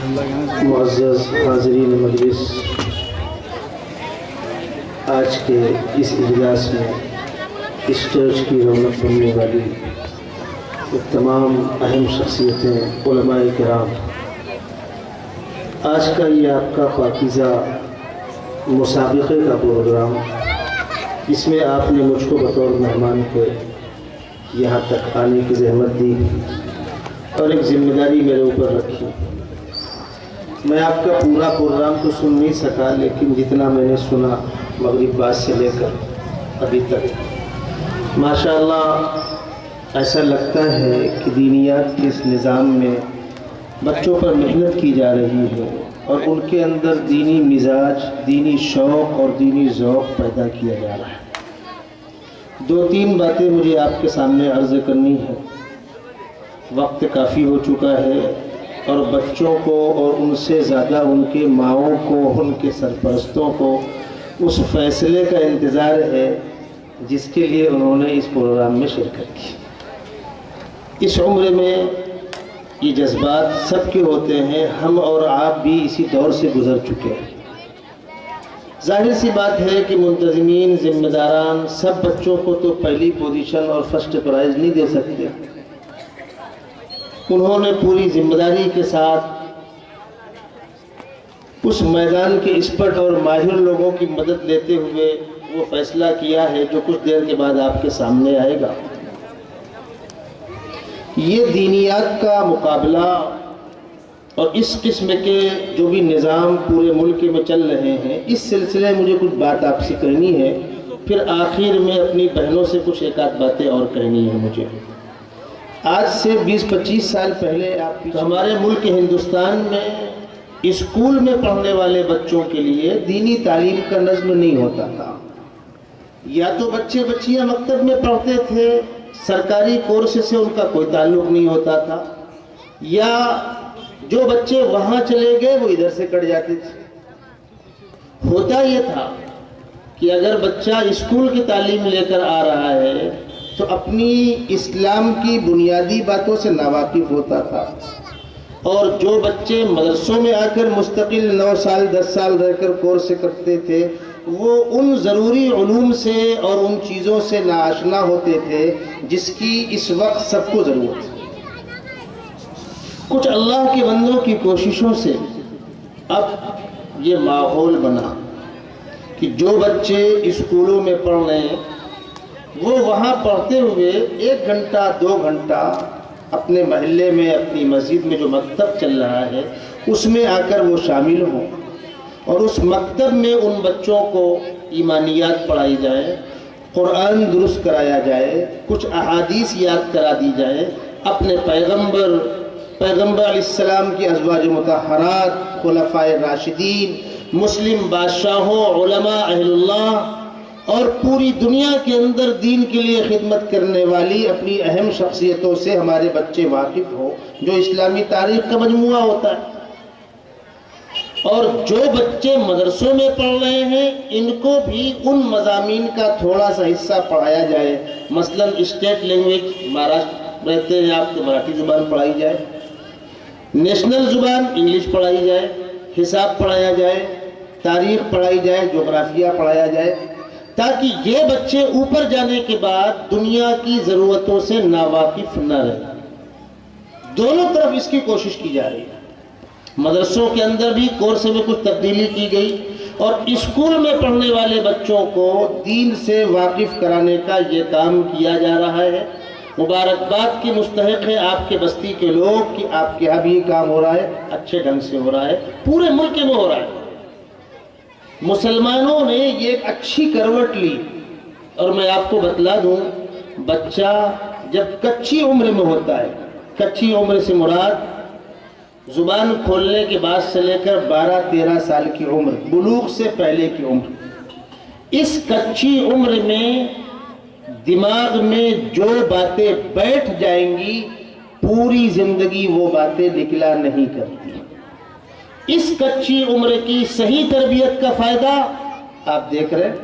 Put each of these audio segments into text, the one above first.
معزز حاضرین مجلس، آج کے اس اجلاس میں اس چرچ کی رونق بننے والی تمام اہم شخصیتیں، علماء کرام، آج کا یہ آپ کا پاکیزہ مسابقے کا پروگرام، اس میں آپ نے مجھ کو بطور مہمان کے یہاں تک آنے کی زحمت دی اور ایک ذمہ داری میرے اوپر رکھی۔ میں آپ کا پورا پروگرام تو سن نہیں سکا، لیکن جتنا میں نے سنا مغرب بعد سے لے کر ابھی تک، ماشاءاللہ ایسا لگتا ہے کہ دینیات کے اس نظام میں بچوں پر محنت کی جا رہی ہے اور ان کے اندر دینی مزاج، دینی شوق اور دینی ذوق پیدا کیا جا رہا ہے۔ دو تین باتیں مجھے آپ کے سامنے عرض کرنی ہے، وقت کافی ہو چکا ہے اور بچوں کو اور ان سے زیادہ ان کے ماؤں کو، ان کے سرپرستوں کو اس فیصلے کا انتظار ہے جس کے لیے انہوں نے اس پروگرام میں شرکت کی۔ اس عمر میں یہ جذبات سب کے ہوتے ہیں، ہم اور آپ بھی اسی دور سے گزر چکے ہیں۔ ظاہر سی بات ہے کہ منتظمین، ذمہ داران سب بچوں کو تو پہلی پوزیشن اور فرسٹ پرائز نہیں دے سکتے۔ انہوں نے پوری ذمہ داری کے ساتھ اس میدان کے ایکسپرٹ اور ماہر لوگوں کی مدد لیتے ہوئے وہ فیصلہ کیا ہے جو کچھ دیر کے بعد آپ کے سامنے آئے گا۔ یہ دینیات کا مقابلہ اور اس قسم کے جو بھی نظام پورے ملک میں چل رہے ہیں، اس سلسلے میں مجھے کچھ بات آپ سے کرنی ہے، پھر آخر میں اپنی بہنوں سے کچھ ایک آدھ باتیں اور کہنی ہے مجھے۔ آج سے 20-25 سال پہلے ہمارے ملک ہندوستان میں اسکول میں پڑھنے والے بچوں کے لیے دینی تعلیم کا نظم نہیں ہوتا تھا۔ یا تو بچے بچیاں مکتب میں پڑھتے تھے، سرکاری کورس سے ان کا کوئی تعلق نہیں ہوتا تھا، یا جو بچے وہاں چلے گئے وہ ادھر سے کٹ جاتے تھے۔ ہوتا یہ تھا کہ اگر بچہ اسکول کی تعلیم لے کر آ رہا ہے تو اپنی اسلام کی بنیادی باتوں سے ناواقف ہوتا تھا، اور جو بچے مدرسوں میں آ کر مستقل 9 سال 10 سال رہ کر کورس کرتے تھے وہ ان ضروری علوم سے اور ان چیزوں سے ناآشنا ہوتے تھے جس کی اس وقت سب کو ضرورت ہے۔ کچھ اللہ کے بندوں کی کوششوں سے اب یہ ماحول بنا کہ جو بچے اسکولوں میں پڑھ رہے ہیں وہ وہاں پڑھتے ہوئے 1 گھنٹہ 2 گھنٹہ اپنے محلے میں، اپنی مسجد میں جو مکتب چل رہا ہے اس میں آ کر وہ شامل ہوں، اور اس مکتب میں ان بچوں کو ایمانیات پڑھائی جائے، قرآن درست کرایا جائے، کچھ احادیث یاد کرا دی جائے، اپنے پیغمبر علیہ السلام کی ازواج مطہرات، خلفائے راشدین، مسلم بادشاہوں، علماء اہل اللہ اور پوری دنیا کے اندر دین کے لیے خدمت کرنے والی اپنی اہم شخصیتوں سے ہمارے بچے واقف ہوں، جو اسلامی تاریخ کا مجموعہ ہوتا ہے۔ اور جو بچے مدرسوں میں پڑھ رہے ہیں ان کو بھی ان مضامین کا تھوڑا سا حصہ پڑھایا جائے، مثلا اسٹیٹ لینگویج، مہاراشٹر رہتے ہیں آپ تو مراٹھی زبان پڑھائی جائے، نیشنل زبان انگلش پڑھائی جائے، حساب پڑھایا جائے، تاریخ پڑھائی جائے، جغرافیہ پڑھایا جائے، تاکہ یہ بچے اوپر جانے کے بعد دنیا کی ضرورتوں سے ناواقف نہ رہیں۔ دونوں طرف اس کی کوشش کی جا رہی ہے۔ مدرسوں کے اندر بھی کورس میں کچھ تبدیلی کی گئی اور اسکول میں پڑھنے والے بچوں کو دین سے واقف کرانے کا یہ کام کیا جا رہا ہے۔ مبارکباد کے مستحق ہیں آپ کے بستی کے لوگ کہ آپ کے یہاں بھی یہ کام ہو رہا ہے، اچھے ڈھنگ سے ہو رہا ہے، پورے ملک میں ہو رہا ہے۔ مسلمانوں نے یہ ایک اچھی کروٹ لی، اور میں آپ کو بتلا دوں، بچہ جب کچی عمر میں ہوتا ہے، کچی عمر سے مراد زبان کھولنے کے بعد سے لے کر 12-13 سال کی عمر، بلوغ سے پہلے کی عمر، اس کچی عمر میں دماغ میں جو باتیں بیٹھ جائیں گی پوری زندگی وہ باتیں نکلا نہیں کرتی۔ اس کچی عمر کی صحیح تربیت کا فائدہ آپ دیکھ رہے ہیں،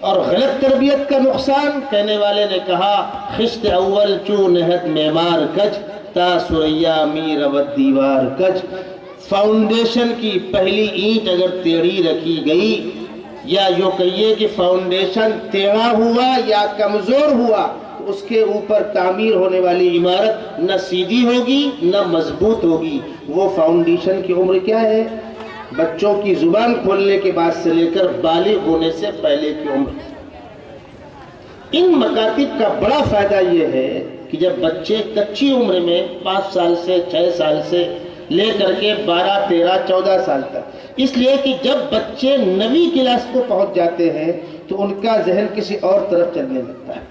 اور غلط تربیت کا نقصان، کہنے والے نے کہا خشت اول چو نہت معمار کچ تا سریا می رود دیوار کج، فاؤنڈیشن کی پہلی اینٹ اگر ٹیڑھی رکھی گئی، یا یوں کہیے کہ فاؤنڈیشن ٹیڑھا ہوا یا کمزور ہوا، تو اس کے اوپر تعمیر ہونے والی عمارت نہ سیدھی ہوگی نہ مضبوط ہوگی۔ وہ فاؤنڈیشن کی عمر کیا ہے؟ بچوں کی زبان کھولنے کے بعد سے لے کر بالغ ہونے سے پہلے کی عمر۔ ان مکاتب کا بڑا فائدہ یہ ہے کہ جب بچے کچی عمر میں 5 سال سے 6 سال سے لے کر کے 12 13 14 سال تک، اس لیے کہ جب بچے 9ویں کلاس کو پہنچ جاتے ہیں تو ان کا ذہن کسی اور طرف چلنے لگتا ہے۔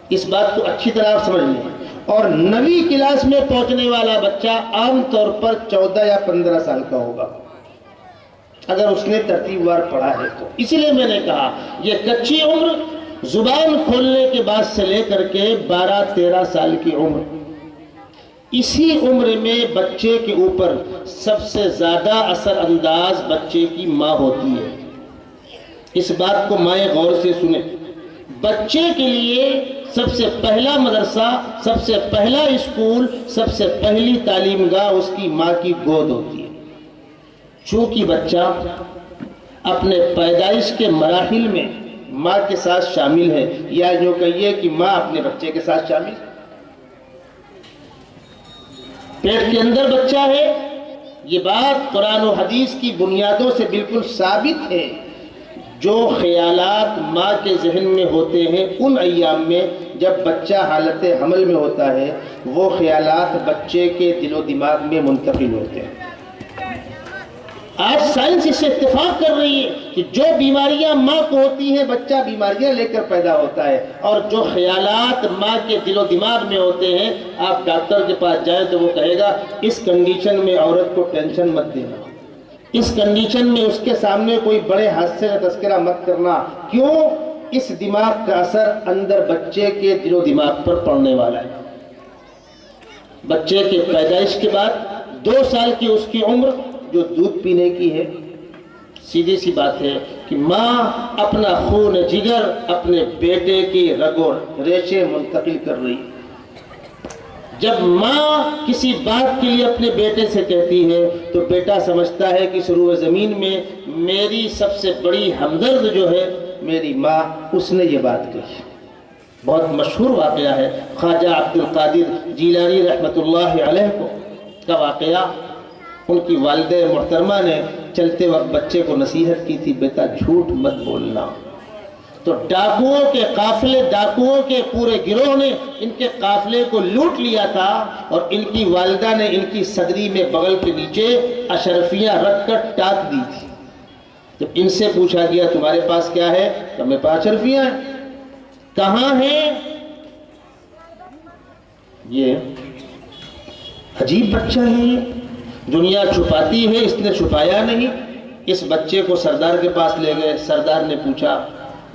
اس بات کو اچھی طرح آپ سمجھ لیں۔ اور 9ویں کلاس میں پہنچنے والا بچہ عام طور پر 14 یا 15 سال کا ہوگا اگر اس نے ترتیب وار پڑھا ہے تو۔ اسی لیے میں نے کہا یہ کچی عمر، زبان کھولنے کے بعد سے لے کر کے 12 13 سال کی عمر، اسی عمر میں بچے کے اوپر سب سے زیادہ اثر انداز بچے کی ماں ہوتی ہے۔ اس بات کو مائیں غور سے سنیں۔ بچے کے لیے سب سے پہلا مدرسہ، سب سے پہلا اسکول، سب سے پہلی تعلیم گاہ اس کی ماں کی گود ہوتی ہے۔ چونکہ بچہ اپنے پیدائش کے مراحل میں ماں کے ساتھ شامل ہے، یا جو کہیے کہ ماں اپنے بچے کے ساتھ شامل ہے۔ پیٹ کے اندر بچہ ہے، یہ بات قرآن و حدیث کی بنیادوں سے بالکل ثابت ہے۔ جو خیالات ماں کے ذہن میں ہوتے ہیں ان ایام میں جب بچہ حالت حمل میں ہوتا ہے، وہ خیالات بچے کے دل و دماغ میں منتقل ہوتے ہیں۔ آج سائنس اس سے اتفاق کر رہی ہے کہ جو بیماریاں ماں کو ہوتی ہیں بچہ بیماریاں لے کر پیدا ہوتا ہے، اور جو خیالات ماں کے دل و دماغ میں ہوتے ہیں، آپ ڈاکٹر کے پاس جائیں تو وہ کہے گا اس کنڈیشن میں عورت کو ٹینشن مت دینا، اس کنڈیشن میں اس کے سامنے کوئی بڑے حادثے کا تذکرہ مت کرنا۔ کیوں؟ اس دماغ کا اثر اندر بچے کے دل و دماغ پر پڑنے والا ہے۔ بچے کے پیدائش کے بعد 2 سال کی اس کی عمر جو دودھ پینے کی ہے، سیدھی سی بات ہے کہ ماں اپنا خون جگر اپنے بیٹے کی رگوں ریشے منتقل کر رہی ہے۔ جب ماں کسی بات کے لیے اپنے بیٹے سے کہتی ہے تو بیٹا سمجھتا ہے کہ سروئے زمین میں میری سب سے بڑی ہمدرد جو ہے میری ماں، اس نے یہ بات کہی۔ بہت مشہور واقعہ ہے، خواجہ عبد القادر جیلانی رحمۃ اللہ علیہ کو کا واقعہ۔ ان کی والدہ محترمہ نے چلتے وقت بچے کو نصیحت کی تھی، بیٹا جھوٹ مت بولنا۔ تو ڈاکوؤں کے قافلے، ڈاکوؤں کے پورے گروہ نے ان کے قافلے کو لوٹ لیا تھا، اور ان کی والدہ نے ان کی صدری میں بغل کے نیچے اشرفیاں رکھ کر ٹاک دی تھی۔ جب ان سے پوچھا گیا تمہارے پاس کیا ہے تو میرے پاس اشرفیاں ہیں۔ کہاں ہیں؟ یہ عجیب بچہ ہے، یہ دنیا چھپاتی ہے، اس نے چھپایا نہیں۔ اس بچے کو سردار کے پاس لے گئے۔ سردار نے پوچھا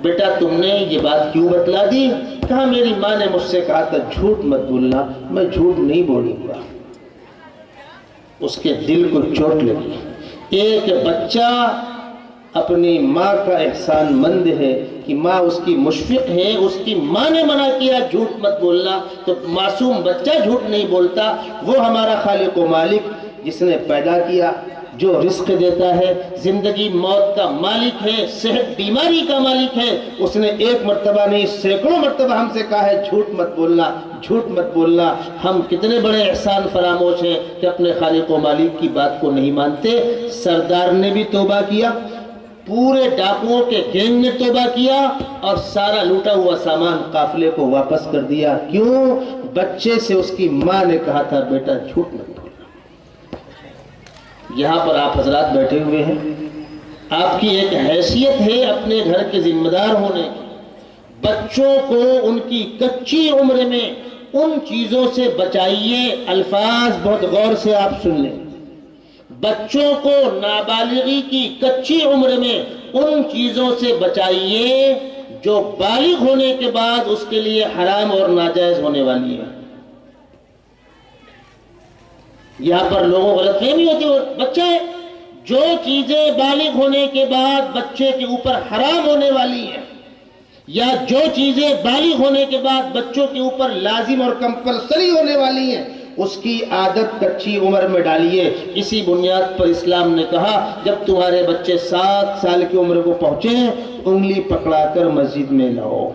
بیٹا تم نے یہ بات کیوں بتلا دی؟ کہا میری ماں نے مجھ سے کہا تھا جھوٹ مت بولنا، میں جھوٹ نہیں بولوں گا۔ اس کے دل کو چوٹ لگی۔ ایک بچہ اپنی ماں کا احسان مند ہے کہ ماں اس کی مشفق ہے، اس کی ماں نے منع کیا جھوٹ مت بولنا، تو معصوم بچہ جھوٹ نہیں بولتا۔ وہ ہمارا خالق و مالک جس نے پیدا کیا، جو رزق دیتا ہے، زندگی موت کا مالک ہے، صحت بیماری کا مالک ہے، اس نے ایک مرتبہ نہیں سینکڑوں مرتبہ ہم سے کہا ہے جھوٹ مت بولنا، جھوٹ مت بولنا۔ ہم کتنے بڑے احسان فراموش ہیں کہ اپنے خالق و مالک کی بات کو نہیں مانتے۔ سردار نے بھی توبہ کیا، پورے ڈاکوؤں کے گینگ نے توبہ کیا، اور سارا لوٹا ہوا سامان قافلے کو واپس کر دیا۔ کیوں؟ بچے سے اس کی ماں نے کہا تھا بیٹا جھوٹ مت بولنا۔ یہاں پر آپ حضرات بیٹھے ہوئے ہیں، آپ کی ایک حیثیت ہے اپنے گھر کے ذمہ دار ہونے کی۔ بچوں کو ان کی کچی عمر میں ان چیزوں سے بچائیے۔ الفاظ بہت غور سے آپ سن لیں۔ بچوں کو نابالغی کی کچی عمر میں ان چیزوں سے بچائیے جو بالغ ہونے کے بعد اس کے لیے حرام اور ناجائز ہونے والی ہے۔ یہاں پر لوگوں کو غلط فہمی ہوتی ہے، بچہ ہے، جو چیزیں بالغ ہونے کے بعد بچے کے اوپر حرام ہونے والی ہیں یا جو چیزیں بالغ ہونے کے بعد بچوں کے اوپر لازم اور کمپلسری ہونے والی ہیں اس کی عادت کچی عمر میں ڈالیے. اسی بنیاد پر اسلام نے کہا جب تمہارے بچے 7 سال کی عمر کو پہنچے انگلی پکڑا کر مسجد میں لاؤ.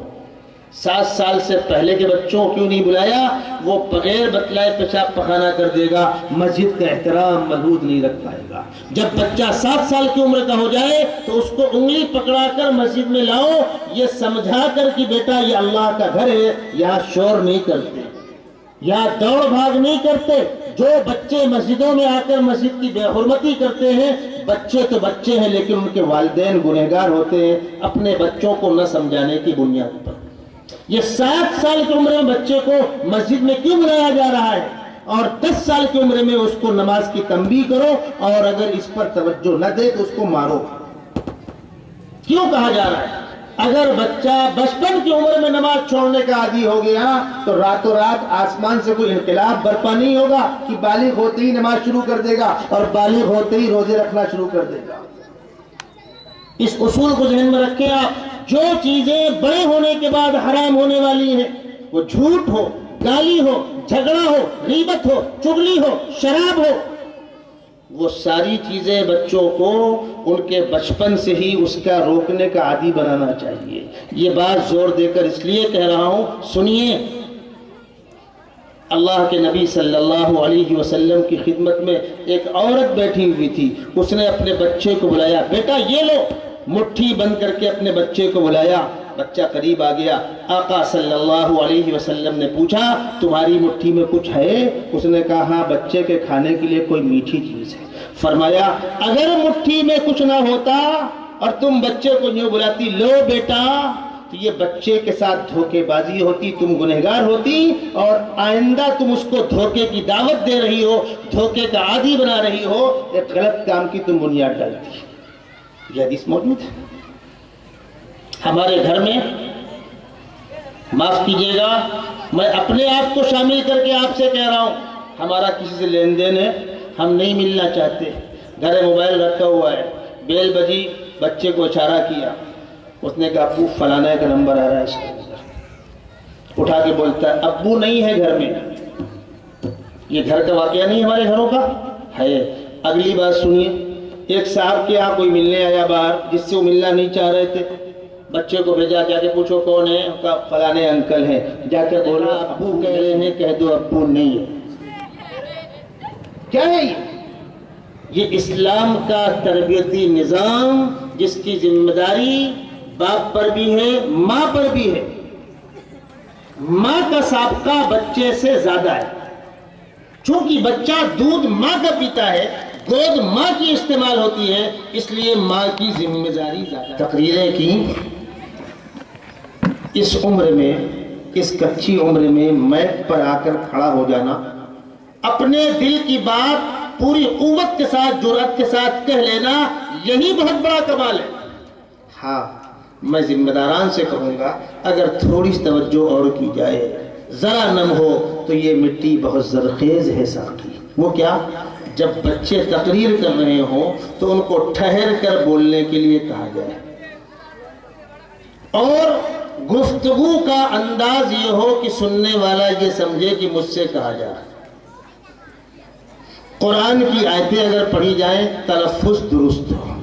7 سال سے پہلے کے بچوں کو کیوں نہیں بلایا؟ وہ بغیر بتلائے پیشاب پخانہ کر دے گا، مسجد کا احترام محدود نہیں رکھ پائے گا. جب بچہ 7 سال کی عمر کا ہو جائے تو اس کو انگلی پکڑا کر مسجد میں لاؤ، یہ سمجھا کر کہ بیٹا یہ اللہ کا گھر ہے، یہاں شور نہیں کرتے، یہاں دوڑ بھاگ نہیں کرتے. جو بچے مسجدوں میں آ کر مسجد کی بے حرمتی کرتے ہیں، بچے تو بچے ہیں لیکن ان کے والدین گنہگار ہوتے ہیں اپنے بچوں کو نہ سمجھانے کی بنیاد پر. یہ 7 سال کی عمر میں بچے کو مسجد میں کیوں بلایا جا رہا ہے؟ اور 10 سال کی عمر میں اس کو نماز کی تنبیہ کرو، اور اگر اس پر توجہ نہ دے تو اس کو مارو. کیوں کہا جا رہا ہے؟ اگر بچہ بچپن کی عمر میں نماز چھوڑنے کا عادی ہو گیا تو راتوں رات آسمان سے کوئی انقلاب برپا نہیں ہوگا کہ بالغ ہوتے ہی نماز شروع کر دے گا اور بالغ ہوتے ہی روزے رکھنا شروع کر دے گا. اس اصول کو ذہن میں رکھیں آپ. جو چیزیں بڑے ہونے کے بعد حرام ہونے والی ہیں، وہ جھوٹ ہو، گالی ہو، جھگڑا ہو، غیبت ہو، چغلی ہو، شراب ہو، وہ ساری چیزیں بچوں کو ان کے بچپن سے ہی اس کا روکنے کا عادی بنانا چاہیے. یہ بات زور دے کر اس لیے کہہ رہا ہوں، سنیے. اللہ کے نبی صلی اللہ علیہ وسلم کی خدمت میں ایک عورت بیٹھی ہوئی تھی. اس نے اپنے بچے کو بلایا، بیٹا یہ لو. مٹھی بند کر کے اپنے بچے کو بلایا. بچہ قریب آ گیا. آقا صلی اللہ علیہ وسلم نے پوچھا تمہاری مٹھی میں کچھ ہے؟ اس نے کہا ہاں بچے کے کھانے کے لیے کوئی میٹھی چیز ہے. فرمایا اگر مٹھی میں کچھ نہ ہوتا اور تم بچے کو یوں بلاتی لو بیٹا، تو یہ بچے کے ساتھ دھوکے بازی ہوتی، تم گنہگار ہوتی، اور آئندہ تم اس کو دھوکے کی دعوت دے رہی ہو، دھوکے کا عادی بنا رہی ہو، ایک غلط کام کی تم بنیاد ڈالتی. یہ حدیث موجود ہے ہمارے گھر میں. معاف کیجیے گا میں اپنے آپ کو شامل کر کے آپ سے کہہ رہا ہوں، ہمارا کسی سے لین دین ہے، ہم نہیں ملنا چاہتے. گھر موبائل رکھا ہوا ہے، بیل بجی، بچے کو اشارہ کیا، اس نے کہا ابو فلانے کا نمبر آ رہا ہے اس کے اندر. اٹھا کے بولتا ہے ابو نہیں ہے گھر میں. یہ گھر کا واقعہ نہیں ہمارے گھروں کا ہے. اگلی بات سنیے. ایک صاحب کے یہاں کوئی ملنے آیا باہر جس سے وہ ملنا نہیں چاہ رہے تھے. بچے کو بھیجا، جا کے پوچھو کون ہے؟ کہا فلانے انکل ہیں. جا کے بولا ابو کہہ رہے ہیں، کہہ دو ابو نہیں ہے. کیا ہے یہ اسلام کا تربیتی نظام جس کی ذمہ داری باپ پر بھی ہے، ماں پر بھی ہے. ماں کا سابقہ بچے سے زیادہ ہے. چونکہ بچہ دودھ ماں کا پیتا ہے، گود ماں کی استعمال ہوتی ہے، اس لیے ماں کی ذمہ داری زیادہ. تقریریں کی اس عمر میں، اس کچی عمر میں میک پر آ کر کھڑا ہو جانا، اپنے دل کی بات پوری قوت کے ساتھ، جرأت کے ساتھ کہہ لینا، یہی بہت بڑا کمال ہے. ہاں میں ذمہ داران سے کہوں گا اگر تھوڑی سی توجہ اور کی جائے، ذرا نم ہو تو یہ مٹی بہت زرخیز ہے ساقی. وہ کیا؟ جب بچے تقریر کر رہے ہوں تو ان کو ٹھہر کر بولنے کے لیے کہا جائے، اور گفتگو کا انداز یہ ہو کہ سننے والا یہ سمجھے کہ مجھ سے کہا جا رہا ہے. قرآن کی آیتیں اگر پڑھی جائیں تلفظ درست ہو.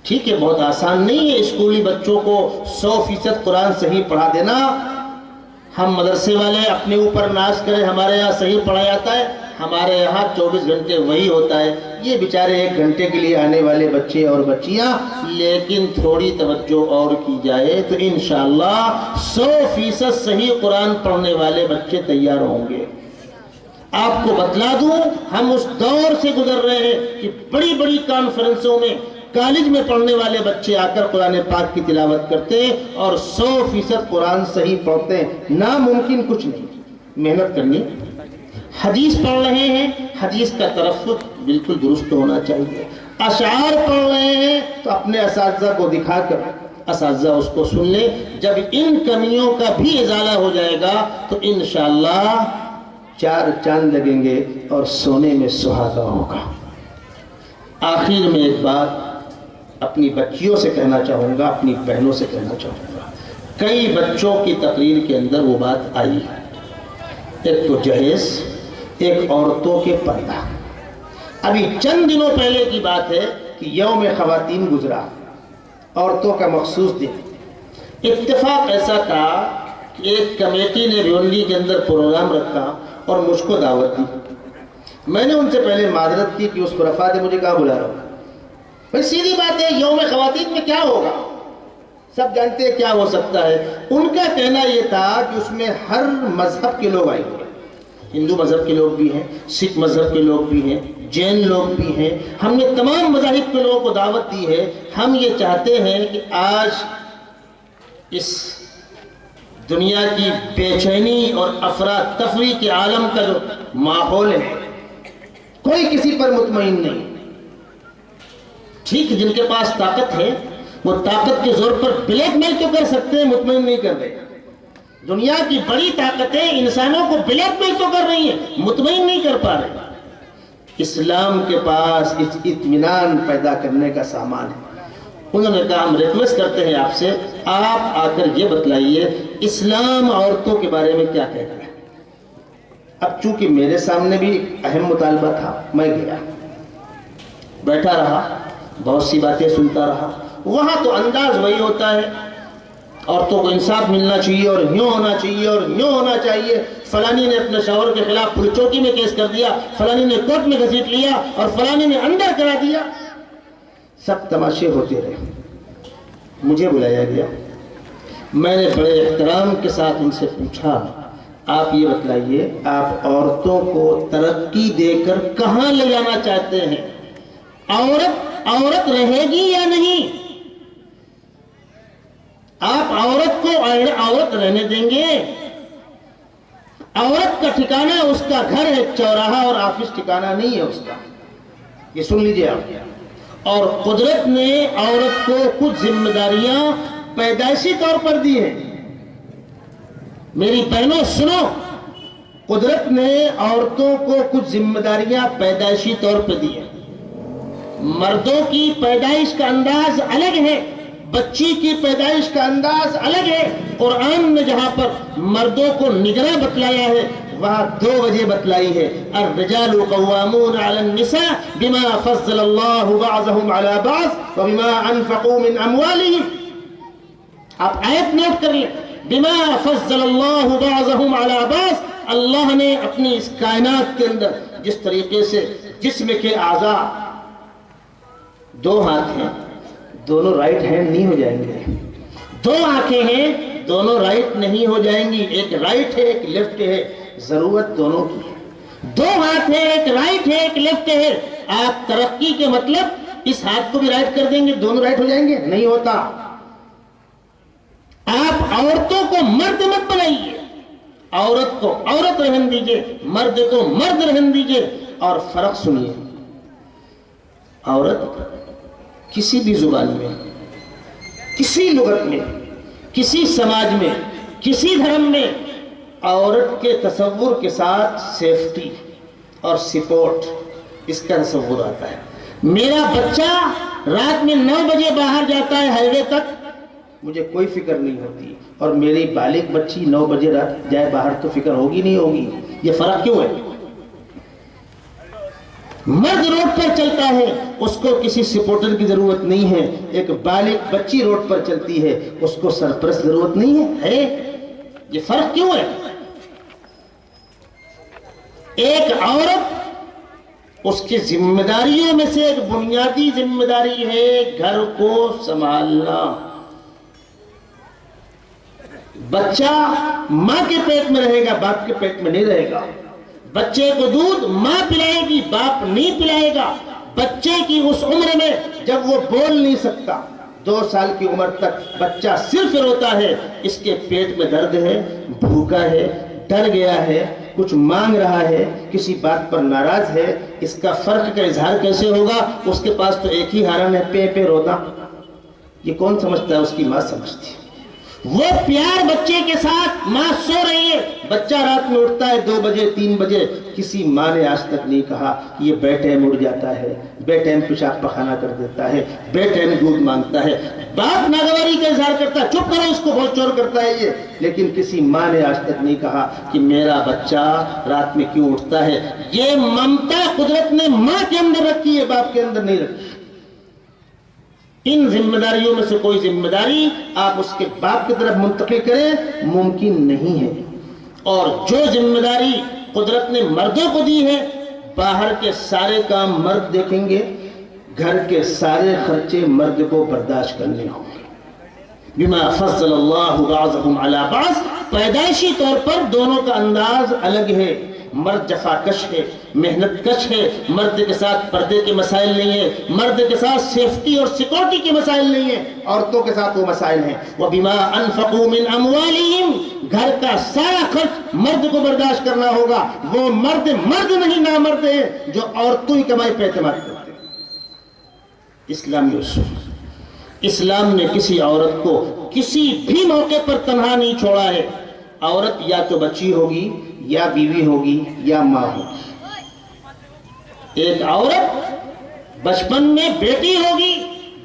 ٹھیک ہے بہت آسان نہیں ہے اسکولی بچوں کو 100% قرآن صحیح پڑھا دینا. ہم مدرسے والے اپنے اوپر ناز کریں ہمارے یہاں صحیح پڑھا جاتا ہے، ہمارے یہاں 24 گھنٹے وہی ہوتا ہے. یہ بیچارے 1 گھنٹے کے لیے آنے والے بچے اور بچیاں. لیکن تھوڑی توجہ اور کی جائے تو انشاءاللہ 100% صحیح قرآن پڑھنے والے بچے تیار ہوں گے. آپ کو بتلا دوں ہم اس دور سے گزر رہے ہیں کہ بڑی بڑی کانفرنسوں میں کالج میں پڑھنے والے بچے آ کر قرآن پاک کی تلاوت کرتے ہیں اور 100% قرآن صحیح پڑھتے ہیں. ناممکن کچھ نہیں، محنت کرنی. حدیث پڑھ رہے ہیں، حدیث کا تلفظ بالکل درست ہونا چاہیے. اشعار پڑھ رہے ہیں تو اپنے اساتذہ کو دکھا کر اساتذہ اس کو سن لے. جب ان کمیوں کا بھی ازالہ ہو جائے گا تو انشاءاللہ 4 چاند لگیں گے اور سونے میں سہاگا ہوگا. آخر میں ایک بات اپنی بچیوں سے کہنا چاہوں گا، اپنی بہنوں سے کہنا چاہوں گا. کئی بچوں کی تقریر کے اندر وہ بات آئی، ایک تو جہیز، ایک عورتوں کے پردہ۔ ابھی چند دنوں پہلے کی بات ہے کہ یوم خواتین گزرا، عورتوں کا مخصوص دن۔ اتفاق ایسا تھا کہ ایک کمیٹی نے ریونڈی کے اندر پروگرام رکھا اور مجھ کو دعوت دی۔ میں نے ان سے پہلے معذرت کی کہ اس خرافات نے مجھے کہاں بلا رہا ہوں، بھئی سیدھی بات ہے یوم خواتین میں کیا ہوگا، سب جانتے ہیں کیا ہو سکتا ہے۔ ان کا کہنا یہ تھا کہ اس میں ہر مذہب کے لوگ آئیں گے، ہندو مذہب کے لوگ بھی ہیں، سکھ مذہب کے لوگ بھی ہیں، جین لوگ بھی ہیں، ہم نے تمام مذاہب کے لوگوں کو دعوت دی ہے۔ ہم یہ چاہتے ہیں کہ آج اس دنیا کی بے چینی اور افراتفری کے عالم کا جو ماحول ہے، کوئی کسی پر مطمئن نہیں۔ ٹھیک ہے، جن کے پاس طاقت ہے وہ طاقت کے زور پر بلیک میل تو کر سکتے ہیں، مطمئن نہیں کر رہے۔ دنیا کی بڑی طاقتیں انسانوں کو بلیک میل تو کر رہی ہیں، مطمئن نہیں کر پا رہے۔ اسلام کے پاس اس اطمینان پیدا کرنے کا سامان ہے۔ انہوں نے کہا ہم ریکویسٹ کرتے ہیں آپ سے، آپ آ کر یہ بتلائیے اسلام عورتوں کے بارے میں کیا کہتا ہے۔ اب چونکہ میرے سامنے بھی اہم مطالبہ تھا، میں گیا، بیٹھا رہا، بہت سی باتیں سنتا رہا۔ وہاں تو انداز وہی ہوتا ہے، عورتوں کو انصاف ملنا چاہیے اور یوں ہونا چاہیے اور یوں ہونا چاہیے، فلانی نے اپنے شوہر کے خلاف پولیس چوکی میں کیس کر دیا، فلانی نے کورٹ میں گھسیٹ لیا اور فلانی نے اندر کرا دیا۔ سب تماشے ہوتے رہے۔ مجھے بلایا گیا، میں نے بڑے احترام کے ساتھ ان سے پوچھا آپ یہ بتلائیے آپ عورتوں کو ترقی دے کر کہاں لے جانا چاہتے ہیں؟ عورت رہے گی یا نہیں؟ آپ عورت کو عورت رہنے دیں گے؟ عورت کا ٹھکانہ اس کا گھر ہے، چوراہا اور آفس ٹھکانہ نہیں ہے اس کا، یہ سن لیجئے آپ۔ اور قدرت نے عورت کو کچھ ذمہ داریاں پیدائشی طور پر دی ہیں۔ میری بہنوں سنو، قدرت نے عورتوں کو کچھ ذمہ داریاں پیدائشی طور پر دی ہیں۔ مردوں کی پیدائش کا انداز الگ ہے، بچی کی پیدائش کا انداز الگ ہے۔ قرآن نے جہاں پر مردوں کو نگراں بتلایا ہے وہاں 2 وجہ بتلائی ہے، الرجال قوامون علی النساء بما فضل اللہ بعضهم علی بعض وبما انفقوا من اموالهم۔ آپ آیت نوٹ کر لیں، بما فضل اللہ بعضهم علی بعض، اللہ نے اپنی اس کائنات کے اندر جس طریقے سے جسم کے اعضاء، 2 ہاتھ ہیں دونوں رائٹ ہینڈ نہیں ہو جائیں گے، 2 آنکھیں ہیں دونوں رائٹ نہیں ہو جائیں گی، ایک رائٹ ہے ایک لیفٹ ہے، ضرورت دونوں کی ہے۔ 2 ہاتھ ہے، ایک رائٹ ہے ایک لیفٹ ہے۔ آپ ترقی کے مطلب اس ہاتھ کو بھی رائٹ کر دیں گے دونوں رائٹ ہو جائیں گے؟ نہیں ہوتا۔ آپ عورتوں کو مرد مت بنائیے، عورت کو عورت رہن دیجئے، مرد کو مرد رہن دیجئے۔ اور فرق سنیے، عورت کسی بھی زبان میں، کسی لغت میں، کسی سماج میں، کسی دھرم میں عورت کے تصور کے ساتھ سیفٹی اور سپورٹ، اس کا تصور آتا ہے۔ میرا بچہ رات میں 9 بجے باہر جاتا ہے ہائی وے تک، مجھے کوئی فکر نہیں ہوتی، اور میری بالغ بچی 9 بجے رات جائے باہر تو فکر ہوگی نہیں ہوگی۔ یہ فرق کیوں ہے؟ مرد روڈ پر چلتا ہے، اس کو کسی سپورٹر کی ضرورت نہیں ہے، ایک بالغ بچی روڈ پر چلتی ہے، اس کو سرپرست ضرورت نہیں ہے۔ یہ فرق کیوں ہے؟ ایک عورت، اس کی ذمہ داریوں میں سے ایک بنیادی ذمہ داری ہے گھر کو سنبھالنا۔ بچہ ماں کے پیٹ میں رہے گا، باپ کے پیٹ میں نہیں رہے گا۔ بچے کو دودھ ماں پلائے گی، باپ نہیں پلائے گا۔ بچے کی اس عمر میں جب وہ بول نہیں سکتا، 2 سال کی عمر تک بچہ صرف روتا ہے، اس کے پیٹ میں درد ہے، بھوکا ہے، ڈر گیا ہے، کچھ مانگ رہا ہے، کسی بات پر ناراض ہے، اس کا فرق کا اظہار کیسے ہوگا؟ اس کے پاس تو ایک ہی ہارن ہے، پے پے رونا۔ یہ کون سمجھتا ہے؟ اس کی ماں سمجھتی ہے۔ وہ پیار بچے کے ساتھ، ماں سو رہی ہے، بچہ رات میں اٹھتا ہے 2 بجے 3 بجے، کسی ماں نے آج تک نہیں کہا یہ بے ٹائم اٹھ جاتا ہے، بے ٹائم پیشاب پخانہ کر دیتا ہے، بے ٹائم دودھ مانگتا ہے، باپ ناگواری کا اظہار کرتا ہے، چپ کرو اس کو بہت چور کرتا ہے یہ، لیکن کسی ماں نے آج تک نہیں کہا کہ میرا بچہ رات میں کیوں اٹھتا ہے۔ یہ ممتا قدرت نے ماں کے اندر رکھی ہے، باپ کے اندر نہیں رکھی۔ ان ذمہ داریوں میں سے کوئی ذمہ داری آپ اس کے باپ کی طرف منتقل کریں ممکن نہیں ہے، اور جو ذمہ داری قدرت نے مردوں کو دی ہے، باہر کے سارے کام مرد دیکھیں گے، گھر کے سارے خرچے مرد کو برداشت کرنے ہوں گے۔ بما فضل اللہ بعضهم علی بعض، پیدائشی طور پر دونوں کا انداز الگ ہے۔ مرد جفا کش ہے، محنت کش ہے، مرد کے ساتھ پردے کے مسائل نہیں ہیں، مرد کے ساتھ سیفٹی اور سیکورٹی کے مسائل نہیں ہیں، عورتوں کے ساتھ وہ مسائل ہیں۔ وَبِمَا أَنفَقُوا مِنْ أَمْوَالِهِمْ، گھر کا سارا خرچ مرد کو برداشت کرنا ہوگا۔ وہ مرد نہیں نامرد ہیں جو عورتوں کی کمائی پہ اعتماد کرتے ہیں۔ اسلامی اصول، اسلام نے کسی عورت کو کسی بھی موقع پر تنہا نہیں چھوڑا ہے۔ عورت یا تو بچی ہوگی، یا بیوی ہوگی، یا ماں ہوگی۔ ایک عورت بچپن میں بیٹی ہوگی،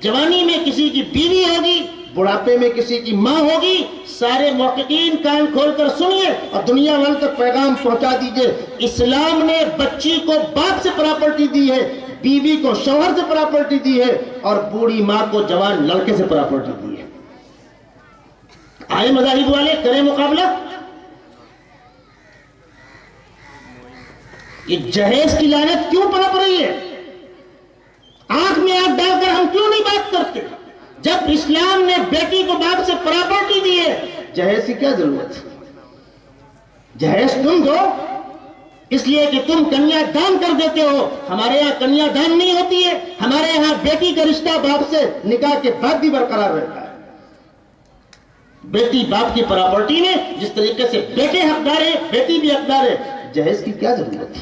جوانی میں کسی کی بیوی ہوگی، بڑھاپے میں کسی کی ماں ہوگی۔ سارے محققین کان کھول کر سنیے اور دنیا والوں تک پیغام پہنچا دیجئے۔ اسلام نے بچی کو باپ سے پراپرٹی دی ہے، بیوی کو شوہر سے پراپرٹی دی ہے، اور بوڑھی ماں کو جوان لڑکے سے پراپرٹی دی ہے۔ آئے مذاہب والے کریں مقابلہ۔ یہ جہیز کی لعنت کیوں پنپ رہی ہے؟ آنکھ میں آنکھ ڈال کر ہم کیوں نہیں بات کرتے؟ جب اسلام نے بیٹی کو باپ سے پراپرٹی دی ہے، جہیز کی کیا ضرورت ہے؟ جہیز تم دو، اس لیے کہ تم کنیا دان کر دیتے ہو۔ ہمارے یہاں کنیا دان نہیں ہوتی ہے، ہمارے یہاں بیٹی کا رشتہ باپ سے نکاح کے بعد بھی برقرار رہتا ہے۔ بیٹی باپ کی پراپرٹی میں جس طریقے سے بیٹے حقدار ہیں، بیٹی بھی حقدار ہے۔ جہیز کی کیا ضرورت ہے؟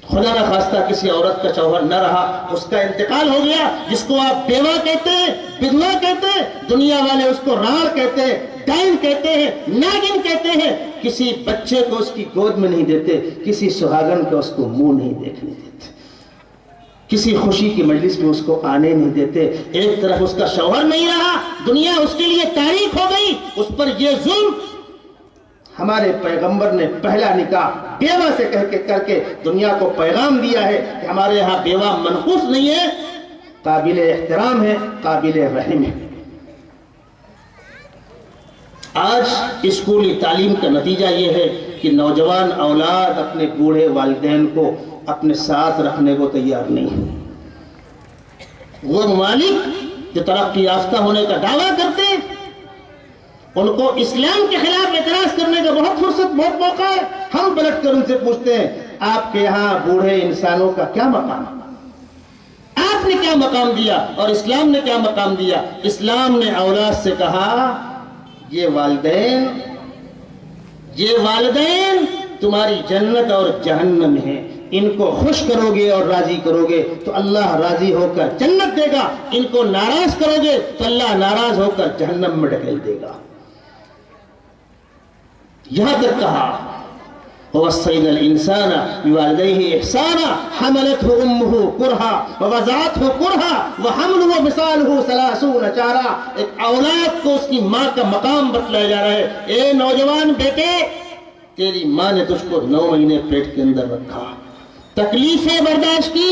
خدا نہ خواستہ کسی عورت کا شوہر نہ رہا، اس کا انتقال ہو گیا، جس کو آپ بیوہ کہتے ہیں، بدوا کہتے ہیں، دنیا والے اس کو راڑ کہتے ہیں، ڈائن کہتے ہیں، ناگن کہتے ہیں۔ کسی بچے کو اس کی گود میں نہیں دیتے، کسی سہاگن کو اس کو منہ نہیں دیکھنے دیتے، کسی خوشی کی مجلس میں اس کو آنے نہیں دیتے۔ ایک طرف اس کا شوہر نہیں رہا، دنیا اس کے لیے تاریخ ہو گئی، اس پر یہ ظلم۔ ہمارے پیغمبر نے پہلا نکاح بیوہ سے کر کے دنیا کو پیغام دیا ہے کہ ہمارے یہاں بیوہ منقوص نہیں ہے، قابل احترام ہے، قابل رحم ہے۔ آج اسکولی تعلیم کا نتیجہ یہ ہے کہ نوجوان اولاد اپنے بوڑھے والدین کو اپنے ساتھ رکھنے کو تیار نہیں ہے۔ وہ ممالک جو ترقی یافتہ ہونے کا دعویٰ کرتے ہیں، ان کو اسلام کے خلاف اعتراض کرنے کا بہت فرصت، بہت موقع ہے۔ ہم پلٹ کر ان سے پوچھتے ہیں آپ کے یہاں بوڑھے انسانوں کا کیا مقام؟ آپ نے کیا مقام دیا اور اسلام نے کیا مقام دیا؟ اسلام نے اولاد سے کہا یہ والدین تمہاری جنت اور جہنم ہے، ان کو خوش کرو گے اور راضی کرو گے تو اللہ راضی ہو کر جنت دے گا، ان کو ناراض کرو گے تو اللہ ناراض ہو کر جہنم میں ڈھکیل دے گا۔ یہاں تک کہا وَوَصَّيْنَا الْإِنسَانَ بِوَالِدَيْهِ إِحْسَانًا حَمَلَتْهُ أُمُّهُ كُرْهًا وَوَضَعَتْهُ كُرْهًا وَحَمْلُهُ وَفِصَالُهُ 30 شهرًا۔ ایک اولاد کو اس کی ماں کا مقام بتلایا جا رہا ہے۔ اے نوجوان بیٹے، تیری ماں نے تجھ کو 9 مہینے پیٹ کے اندر رکھا، تکلیفیں برداشت کی،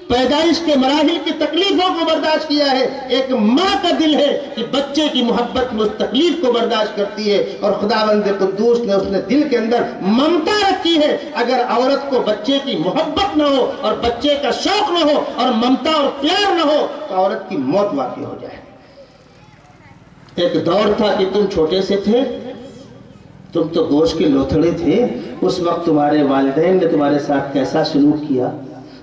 پیدائش کے مراحل کی تکلیفوں کو برداشت کیا ہے۔ ایک ماں کا دل ہے کہ بچے کی محبت میں اس تکلیف کو برداشت کرتی ہے، اور خداوند قدوس نے اس نے دل کے اندر ممتا رکھی ہے۔ اگر عورت کو بچے کی محبت نہ ہو اور بچے کا شوق نہ ہو اور ممتا اور پیار نہ ہو تو عورت کی موت واقع ہو جائے۔ ایک دور تھا کہ تم چھوٹے سے تھے، تم تو گوشت کے لوتھڑے تھے، اس وقت تمہارے والدین نے تمہارے ساتھ کیسا سلوک کیا،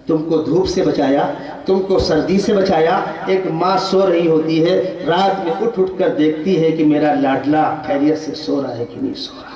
تم کو دھوپ سے بچایا، تم کو سردی سے بچایا۔ ایک ماں سو رہی ہوتی ہے، رات میں اٹھ کر دیکھتی ہے کہ میرا لاڈلا خیریت سے سو رہا ہے کہ نہیں سو رہا،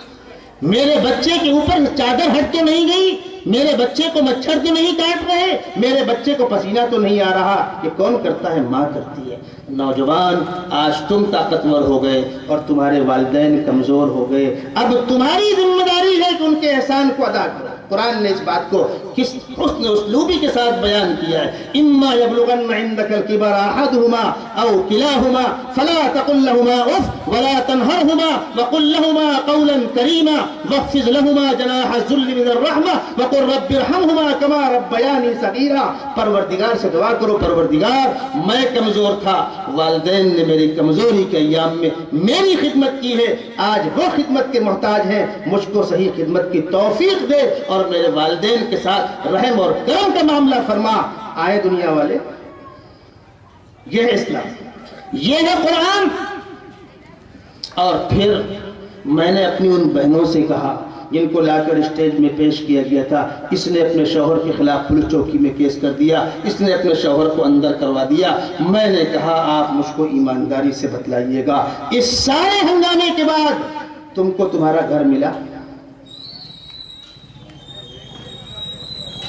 میرے بچے کے اوپر چادر ہٹ تو نہیں گئی، میرے بچے کو مچھر تو نہیں کاٹ رہے, میرے بچے کو پسینہ تو نہیں آ رہا. یہ کون کرتا ہے؟ ماں کرتی ہے. نوجوان, آج تم طاقتور ہو گئے اور تمہارے والدین کمزور ہو گئے, اب تمہاری ذمہ داری ہے کہ ان کے احسان کو ادا کرو. قرآن نے اس بات کو کس حسن اسلوبی کے ساتھ بیان کیا ہے. اما یبلغن عندک الکبر احدہما او کلاہما فلا تقل لهما اف ولا تنهرهما وقل لهما قولا کریما واخفض لهما جناح الذل من الرحمہ وقل رب ارحمهما كما ربیانی صغیرا. پروردگار سے دعا کرو, پروردگار میں کمزور تھا, والدین نے میری کمزوری کے ایام میں میری خدمت کی ہے, آج وہ خدمت کے محتاج ہیں, مجھ کو صحیح خدمت کی توفیق دے اور میرے والدین کے ساتھ رحم اور کرم کا معاملہ فرما. آئے دنیا والے, یہ ہے اسلام, یہ ہے قرآن. اور پھر میں نے اپنی ان بہنوں سے کہا جن کو لا کر اسٹیج میں پیش کیا گیا تھا, اس نے اپنے شوہر کے خلاف پولیس چوکی میں کیس کر دیا, اس نے اپنے شوہر کو اندر کروا دیا. میں نے کہا آپ مجھ کو ایمانداری سے بتلائیے گا, اس سارے ہنگامے کے بعد تم کو تمہارا گھر ملا؟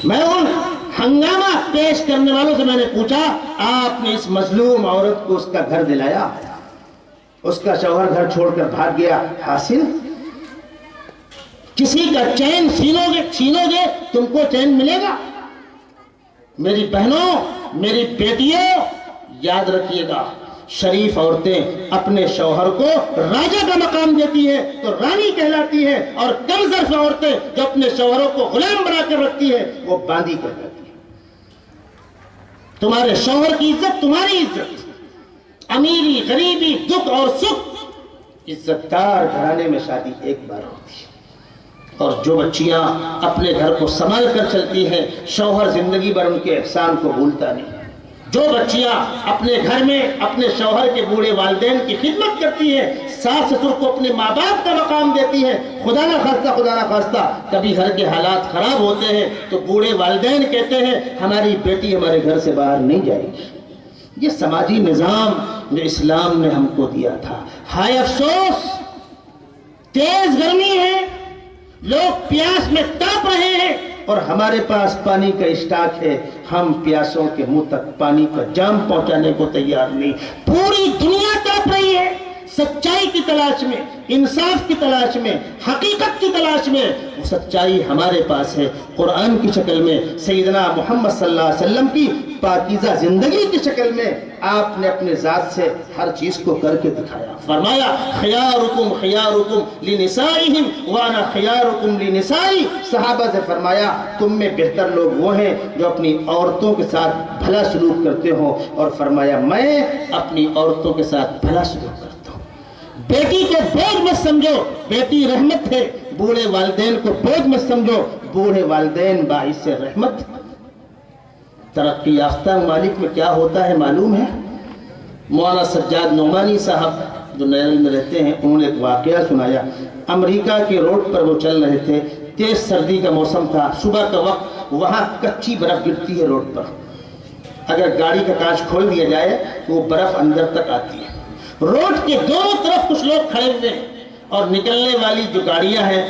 میں ان ہنگامہ پیش کرنے والوں سے میں نے پوچھا, آپ نے اس مظلوم عورت کو اس کا گھر دلایا؟ اس کا شوہر گھر چھوڑ کر بھاگ گیا, حاصل کسی کا چین چھینو گے تم کو چین ملے گا؟ میری بہنوں, میری بیٹیوں, یاد رکھیے گا, شریف عورتیں اپنے شوہر کو راجہ کا مقام دیتی ہیں تو رانی کہلاتی ہیں, اور کم ظرف عورتیں جو اپنے شوہروں کو غلام بنا کر رکھتی ہیں وہ باندی کہلاتی ہیں. تمہارے شوہر کی عزت تمہاری عزت, امیری غریبی دکھ اور سکھ, عزت دار گھرانے میں شادی ایک بار ہوتی ہے. اور جو بچیاں اپنے گھر کو سنبھال کر چلتی ہیں, شوہر زندگی بھر ان کے احسان کو بھولتا نہیں. جو بچیاں اپنے گھر میں اپنے شوہر کے بوڑھے والدین کی خدمت کرتی ہیں, ساس سسر کو اپنے ماں باپ کا مقام دیتی ہیں, خدا نہ خواستہ کبھی گھر کے حالات خراب ہوتے ہیں تو بوڑھے والدین کہتے ہیں ہماری بیٹی ہمارے گھر سے باہر نہیں جائے گی. یہ سماجی نظام جو اسلام نے ہم کو دیا تھا. ہائے افسوس, تیز گرمی ہے, لوگ پیاس میں تڑپ رہے ہیں اور ہمارے پاس پانی کا اسٹاک ہے, ہم پیاسوں کے منہ تک پانی کا جام پہنچانے کو تیار نہیں. پوری دنیا تڑپ رہی ہے سچائی کی تلاش میں, انصاف کی تلاش میں, حقیقت کی تلاش میں. وہ سچائی ہمارے پاس ہے قرآن کی شکل میں, سیدنا محمد صلی اللہ علیہ وسلم کی پاکیزہ زندگی کی شکل میں. آپ نے اپنے ذات سے ہر چیز کو کر کے دکھایا. فرمایا خیارکم خیارکم لنسائہم وانا خیارکم لنسائی. صحابہ سے فرمایا تم میں بہتر لوگ وہ ہیں جو اپنی عورتوں کے ساتھ بھلا سلوک کرتے ہو, اور فرمایا میں اپنی عورتوں کے ساتھ بھلا سلوک کرتا ہوں. بیٹی کو بوجھ مت سمجھو, بیٹی رحمت ہے. بوڑھے والدین کو بوجھ مت سمجھو, بوڑھے والدین باعث رحمت. ترقی یافتہ ممالک میں کیا ہوتا ہے معلوم ہے؟ مولانا سجاد نعمانی صاحب جو نیرل میں رہتے ہیں, انہوں نے ایک واقعہ سنایا. امریکہ کے روڈ پر وہ چل رہے تھے, تیز سردی کا موسم تھا, صبح کا وقت, وہاں کچی برف گرتی ہے روڈ پر. اگر گاڑی کا کانچ کھول دیا جائے تو وہ برف اندر تک آتی ہے. روڈ کے دونوں طرف کچھ لوگ کھڑے ہوئے ہیں اور نکلنے والی جو گاڑیاں ہیں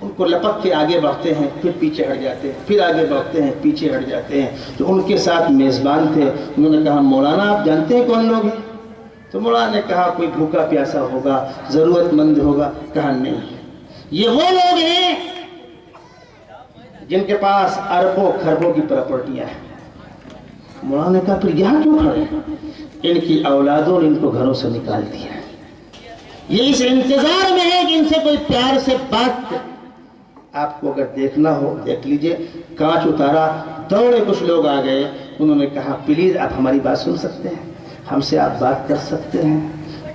ان کو لپک کے آگے بڑھتے ہیں, پھر پیچھے ہٹ جاتے ہیں, پھر آگے بڑھتے ہیں, پیچھے ہٹ جاتے ہیں. تو ان کے ساتھ میزبان تھے, انہوں نے کہا مولانا آپ جانتے ہیں کون لوگ ہیں؟ تو مولانا نے کہا کوئی بھوکا پیاسا ہوگا, ضرورت مند ہوگا. کہا نہیں, یہ وہ لوگ ہیں جن کے پاس اربوں کھربوں کی پراپرٹیاں ہیں. مولانا نے کہا پھر یہاں کیوں کھڑے ہیں؟ ان کی اولادوں نے ان کو گھروں سے نکال دیا ہے, یہ اس انتظار میں ہے کہ ان سے کوئی پیار سے بات کرے. آپ کو اگر دیکھنا ہو دیکھ لیجئے. کانچ اتارا, دوڑے کچھ لوگ آ گئے, انہوں نے کہا پلیز آپ ہماری بات سن سکتے ہیں, ہم سے آپ بات کر سکتے ہیں.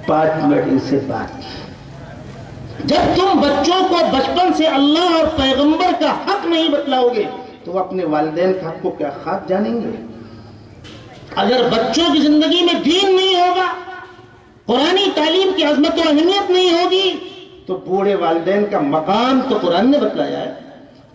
5 منٹ ان سے بات کی. جب تم بچوں کو بچپن سے اللہ اور پیغمبر کا حق نہیں بتلاؤ گے تو وہ اپنے والدین کا حق کو کیا خاک جانیں گے؟ اگر بچوں کی زندگی میں دین نہیں ہوگا, قرآنی تعلیم کی عظمت و اہمیت نہیں ہوگی, تو بوڑھے والدین کا مقام تو قرآن نے بتلایا ہے,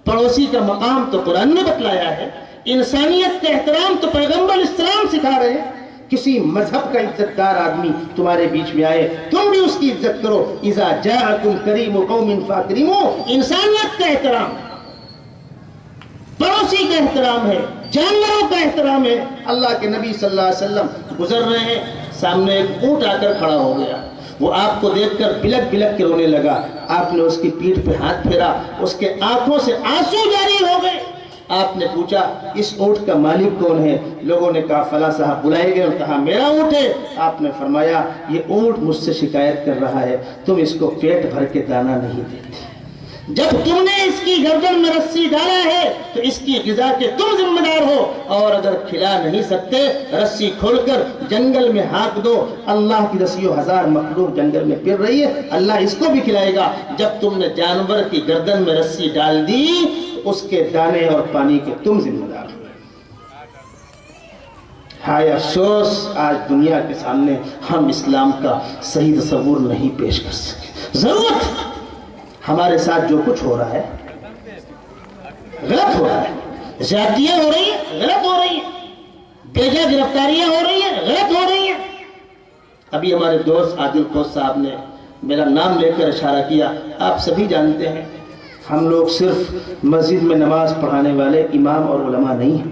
پڑوسی کا مقام تو قرآن نے بتلایا ہے, انسانیت کا احترام تو پیغمبر اسلام سکھا رہے ہیں. کسی مذہب کا عزت دار آدمی تمہارے بیچ میں آئے, تم بھی اس کی عزت کرو. اذا جاءکم کریم قوم فاکرموا, انسانیت کا احترام. پڑوسی کا احترام ہے، جانوروں کا احترام ہے۔ اللہ کے نبی صلی اللہ علیہ وسلم گزر رہے ہیں، سامنے ایک اونٹ آ کر کھڑا ہو گیا، وہ آپ کو دیکھ کر بلک بلک کے رونے لگا۔ آپ نے اس کی پیٹھ پہ ہاتھ پھیرا، اس کے آنکھوں سے آنسو جاری ہو گئے۔ آپ نے پوچھا اس اونٹ کا مالک کون ہے؟ لوگوں نے کہا فلاں صاحب، بلائے گئے اور کہا میرا اونٹ ہے۔ آپ نے فرمایا یہ اونٹ مجھ سے شکایت کر رہا ہے، تم اس کو پیٹ بھر کے دانہ نہیں دیتے، جب تم نے اس کی گردن میں رسی ڈالا ہے تو اس کی غذا کے تم ذمہ دار ہو، اور اگر کھلا نہیں سکتے رسی کھول کر جنگل میں ہانک دو، اللہ کی رسیوں ہزار مخلوق جنگل میں پھر رہی ہے، اللہ اس کو بھی کھلائے گا۔ جب تم نے جانور کی گردن میں رسی ڈال دی اس کے دانے اور پانی کے تم ذمہ دار ہو۔ ہائے افسوس، آج دنیا کے سامنے ہم اسلام کا صحیح تصور نہیں پیش کر سکے۔ ضرورت ہمارے ساتھ جو کچھ ہو رہا ہے غلط ہو رہا ہے، زیادتیاں ہو رہی ہیں غلط ہو رہی ہیں، بے جا گرفتاریاں ہو رہی ہیں غلط ہو رہی ہیں۔ ابھی ہمارے دوست عادل کوس صاحب نے میرا نام لے کر اشارہ کیا، آپ سبھی جانتے ہیں ہم لوگ صرف مسجد میں نماز پڑھانے والے امام اور علماء نہیں ہیں،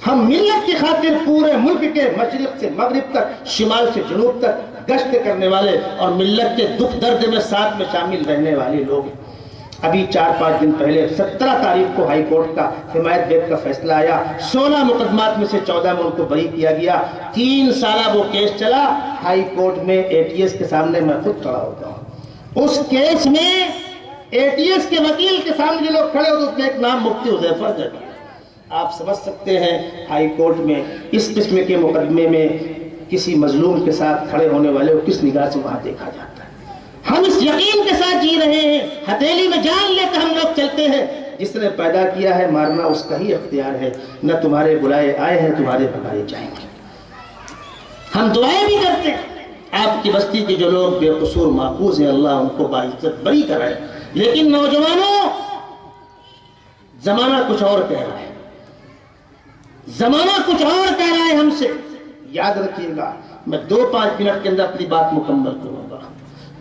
ہم ملت کی خاطر پورے ملک کے مشرق سے مغرب تک، شمال سے جنوب تک گشت کرنے والے اور ملت کے دکھ درد میں ساتھ میں شامل رہنے والے لوگ ہیں۔ ابھی 4-5 دن پہلے 17 تاریخ کو ہائی کورٹ کا حمایت بیگ کا فیصلہ آیا، 16 مقدمات میں سے 14 میں ان کو بری کیا گیا۔ 3 سالہ وہ کیس چلا ہائی کورٹ میں، ATS کے سامنے میں خود کھڑا ہوتا ہوں، اس کیس میں ATS کے وکیل کے سامنے جو لوگ کھڑے ہوتے اس میں ایک نام مفتی حذیفہ جبیر۔ آپ سمجھ سکتے ہیں ہائی کورٹ میں اس قسم کے مقدمے میں کسی مظلوم کے ساتھ کھڑے ہونے والے کو کس نگاہ سے وہاں دیکھا جاتا ہے۔ ہم اس یقین کے ساتھ جی رہے ہیں، ہتھیلی میں جان لے کر ہم لوگ چلتے ہیں، جس نے پیدا کیا ہے مارنا اس کا ہی اختیار ہے، نہ تمہارے بلائے آئے ہیں تمہارے بلائے جائیں گے۔ ہم دعائیں بھی کرتے ہیں آپ کی بستی کے جو لوگ بے قصور ماخوذ ہیں اللہ ان کو باعزت بری کرائے، لیکن نوجوانوں زمانہ کچھ اور کہہ رہا ہے، زمانہ کچھ اور کہہ رہا ہے ہم سے۔ یاد رکھیے گا، میں 2-5 منٹ کے اندر اپنی بات مکمل کروں گا۔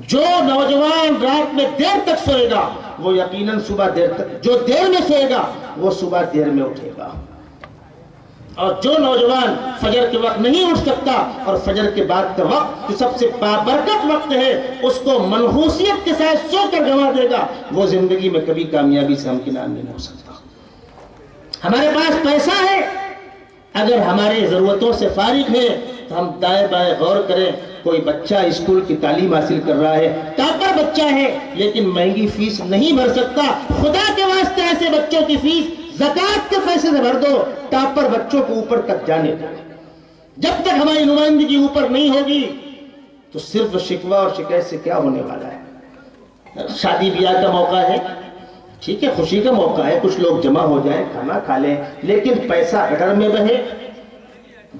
جو نوجوان رات میں دیر تک سوئے گا وہ یقیناً صبح دیر تک، جو دیر میں سوئے گا وہ صبح دیر میں اٹھے گا، اور جو نوجوان فجر کے وقت نہیں اٹھ سکتا اور فجر کے بعد کا وقت جو سب سے بابرکت وقت ہے اس کو منحوسیت کے ساتھ سو کر گنوا دے گا، وہ زندگی میں کبھی کامیابی سے ہمکنار نہیں ہو سکتا۔ ہمارے پاس پیسہ ہے، اگر ہماری ضرورتوں سے فارغ ہے تو ہم دائیں بائیں غور کریں۔ کوئی بچہ اسکول کی تعلیم حاصل کر رہا ہے، ٹاپر بچہ ہے لیکن مہنگی فیس نہیں بھر سکتا، خدا کے واسطے ایسے بچوں کی فیس زکوٰۃ کے پیسے سے بھر دو، ٹاپر بچوں کو اوپر تک جانے دو۔ جب تک ہماری نمائندگی اوپر نہیں ہوگی تو صرف شکوہ اور شکایت سے کیا ہونے والا ہے؟ شادی بیاہ کا موقع ہے، ٹھیک ہے، خوشی کا موقع ہے، کچھ لوگ جمع ہو جائیں کھانا کھا لیں، لیکن پیسہ گٹر میں بہے،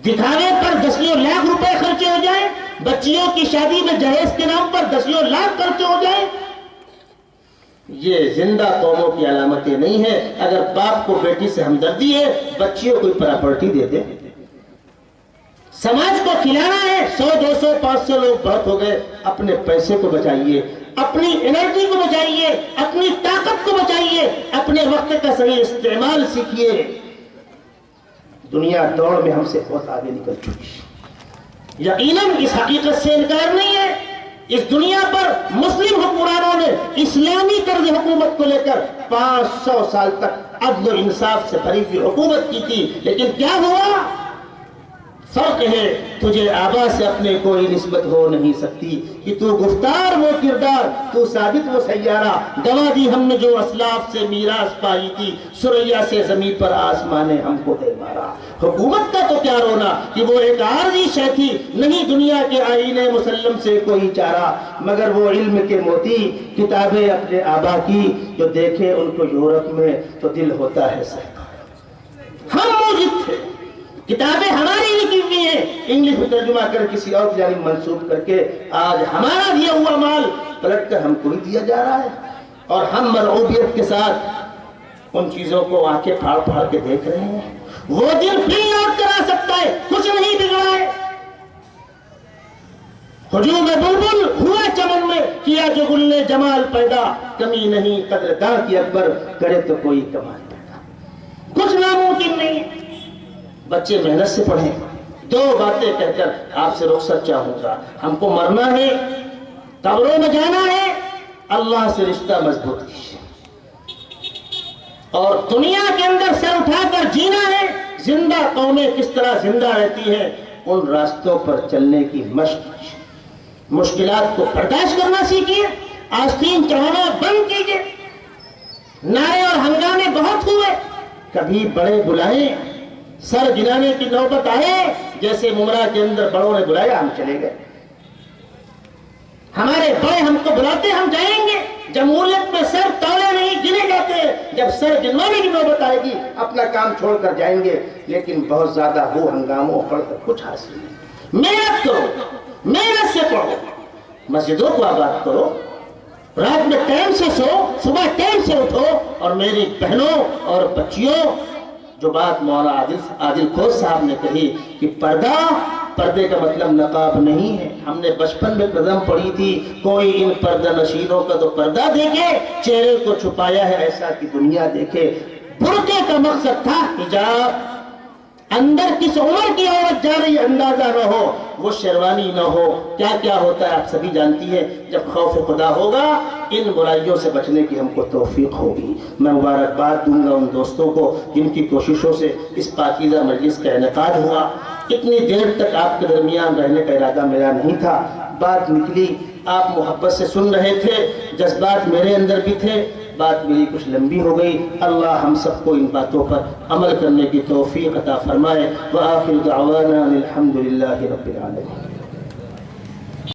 دکھاوے پر 10 لاکھ روپے خرچے ہو جائیں، بچیوں کی شادی میں جہیز کے نام پر 10 لاکھ خرچے ہو جائیں، یہ زندہ قوموں کی علامتیں نہیں ہیں۔ اگر باپ کو بیٹی سے ہمدردی ہے بچیوں کو پراپرٹی دے دے۔ سماج کو کھلانا ہے، 100 200 500 لوگ بہت ہو گئے، اپنے پیسے کو بچائیے، اپنی انرجی کو بچائیے، اپنی طاقت کو بچائیے، اپنے وقت کا صحیح استعمال سیکھیے۔ دنیا دوڑ میں ہم سے بہت آگے نکل چکی، یقیناً اس حقیقت سے انکار نہیں ہے۔ اس دنیا پر مسلم حکمرانوں نے اسلامی طرز حکومت کو لے کر 500 سال تک عدل و انصاف سے بھری ہوئی حکومت کی تھی، لیکن کیا ہوا؟ فرق ہے تجھے آبا سے اپنے کوئی نسبت ہو نہیں سکتی، کہ تو گفتار وہ کردار، تو ثابت وہ سیارہ، گواہ دی ہم نے جو اسلاف سے میراث پائی تھی، سریا سے زمین پر آسمان نے ہم کو دے مارا۔ حکومت کا تو کیا رونا کہ وہ ایک عارضی شے تھی، نہیں دنیا کے آئینے مسلم سے کوئی چارہ، مگر وہ علم کے موتی کتابیں اپنے آبا کی، جو دیکھے ان کو یورپ میں تو دل ہوتا ہے سہتا۔ ہم موجود تھے، کتابیں ہماری لکھی ہوئی ہیں، انگلش میں ترجمہ کر کسی اور کی جانب منسوب کر کے، آج ہمارا دیا ہوا مال پلٹ کر ہم کو ہی دیا جا رہا ہے، اور ہم مرعوبیت کے ساتھ ان چیزوں کو آنکھیں پھاڑ پھاڑ کے دیکھ رہے ہیں۔ وہ دن پھر لوٹ کر آ سکتا ہے، کچھ نہیں بگڑا ہے۔ ہجوم بلبل ہوا چمن میں، کیا جو گل نے جمال پیدا، کمی نہیں قدرداں کی اکبر، کرے تو کوئی کمال پیدا۔ کچھ ناممکن نہیں ہے۔ بچے محنت سے پڑھیں، دو باتیں کہہ کر آپ سے رخصت چاہوں گا۔ ہم کو مرنا ہے، قبروں میں جانا ہے، اللہ سے رشتہ مضبوط کیجیے، اور دنیا کے اندر سر اٹھا کر جینا ہے۔ زندہ قومیں کس طرح زندہ رہتی ہیں، ان راستوں پر چلنے کی مشق کیجیے، مشکلات کو برداشت کرنا سیکھیے، آستین چڑھانا بند کیجیے۔ نعرے اور ہنگامے بہت ہوئے، کبھی بڑے بلائیں، سر گرانے کی نوبت آئے، جیسے ممرا کے اندر بڑوں نے بلایا ہم چلے گئے، ہمارے بڑے ہم کو بلاتے ہم جائیں گے۔ جمہوریت میں سر تولے نہیں گنے جاتے، جب سر گنوانے کی نوبت آئے گی اپنا کام چھوڑ کر جائیں گے، لیکن بہت زیادہ ہو ہنگاموں پڑھ کر کچھ حاصل نہیں۔ محنت کرو، محنت سے پڑھو، مسجدوں کو آباد کرو، رات میں ٹائم سے سو، صبح ٹائم سے اٹھو، اور میری بہنوں اور بچیوں، جو بات مولانا عادل کھوس صاحب نے کہی کہ پردے کا مطلب نقاب نہیں ہے۔ ہم نے بچپن میں قدم پڑھی تھی، کوئی ان پردہ نشینوں کا تو پردہ دیکھے، چہرے کو چھپایا ہے ایسا کہ دنیا دیکھے۔ برقعے کا مقصد تھا حجاب، اندر کس عمر کی عورت جا رہی اندازہ نہ ہو، وہ شیروانی نہ ہو، کیا کیا ہوتا ہے آپ سبھی جانتی ہیں۔ جب خوف خدا ہوگا ان برائیوں سے بچنے کی ہم کو توفیق ہوگی۔ میں مبارکباد دوں گا ان دوستوں کو جن کی کوششوں سے اس پاکیزہ مجلس کا انعقاد ہوا۔ اتنی دیر تک آپ کے درمیان رہنے کا ارادہ میرا نہیں تھا، بات نکلی، آپ محبت سے سن رہے تھے، جذبات میرے اندر بھی تھے، بات میری کچھ لمبی ہو گئی۔ اللہ ہم سب کو ان باتوں پر عمل کرنے کی توفیق عطا فرمائے۔ وآخر دعوانا الحمدللہ رب العالمین۔